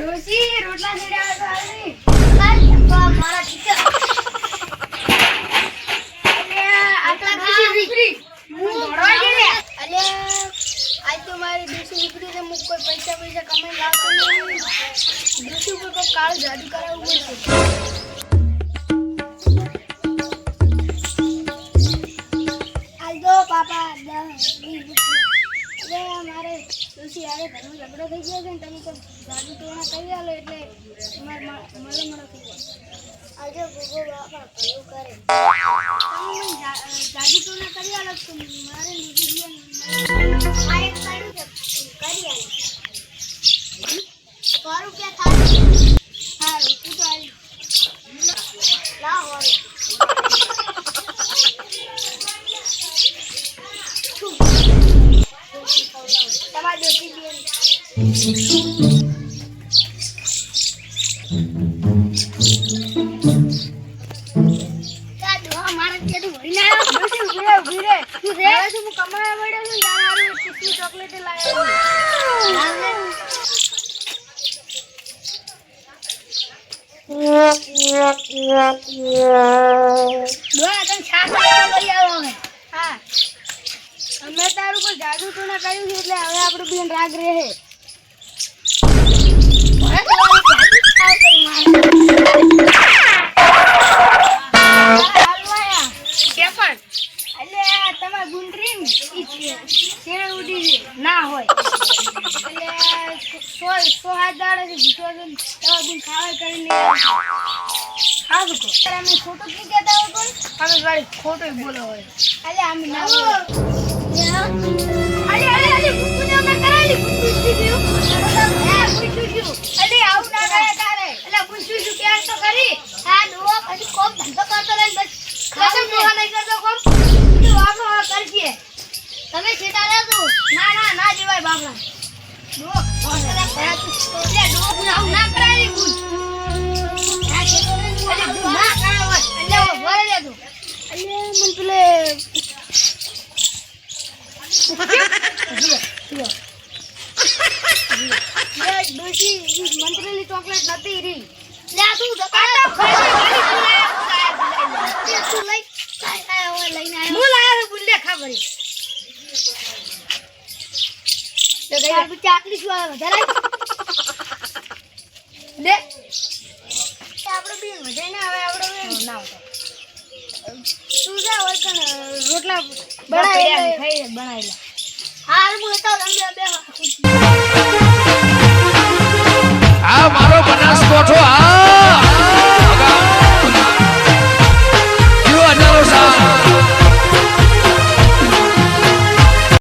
ડોસી રોટલા છેડ્યા તો આવી મારા ટીચર અલે આટલા ડોસી ફ્રી હું દોડવા ગઈ અલે આજ તો મારી ડોસી દીકરી ને મુક કોઈ પૈસા કમાઈ લાવતો નહીં ડોસી ઉપર કોઈ કાળ જાદુ કરાવવું પડશે પાપા મારે તુલસી આવે ઘરનો ઝઘડો થઈ ગયો છે ને તમે તો જાદુ ટોણા કરી આલો એટલે મળો થઈ જાય આજે ગોગો બાપા ભલું કરે તમે જાદુ ટોણા કરી આલો તો મારે લીધી આ એક સારું છે કરી આલો સારું કે થાય હા તું તો આવી લાવ તમારે ડોસી બેન કા દો મારે કેડું ભરીને આવ્યો ડોસી ઉભી રે તું રે હું કમાવા મળ્યો છું દારૂ કેટલી ચોકલેટ લાવ્યો દોડા તને છાસ કરી આવો હવે હા અમે તારું કોઈ જાદુ તો ના કર્યું છે એટલે હવે આપણું બેન રાગ રહે તમારા ગુંડરી ઉડી ના હોય એટલે સો હાથ દાડે ભૂસો તમારા ગુણ ખાવા કરીને ખાવ તો અમે ખોટું નહીં કહેતા હોય કોઈ અમે વાળી ખોટું બોલો હોય એટલે અમે ના અરે બુકુને અમે કરાવી બુકુ ગયું અરે આવું ના કરે તારે એટલે પૂછ્યું છું કે તો કરી હા દો પછી કોમ ધંધો કરતો રહે બસ ખાસમ દોવા નહીં કરતો કોમ તું આખો કરજે તમે છેટા રહેજો ના જેવાય બાપરા દો ઓલા કરા તું દો આવું ના કરાવી ગુણ આ છેટો રે અરે ના કરાવ એટલે ભરે લેજો અલે મન પેલે ડોસી મંત્રેલી ચોકલેટ નથી રી લે તું દકાતો ખાઈ તું લઈ કાય ઓય લઈને આવ્યો હું લાવ્યો બુલ્લે ખબરી તો ગઈ આ ચાકલી શું આવે વધારે દે આપણો બેન વધારે ના આવે આપણો બેન ના આવતો તું જા ઓય કણ રોટલા બનાવેલા હાર હું તો તમને બે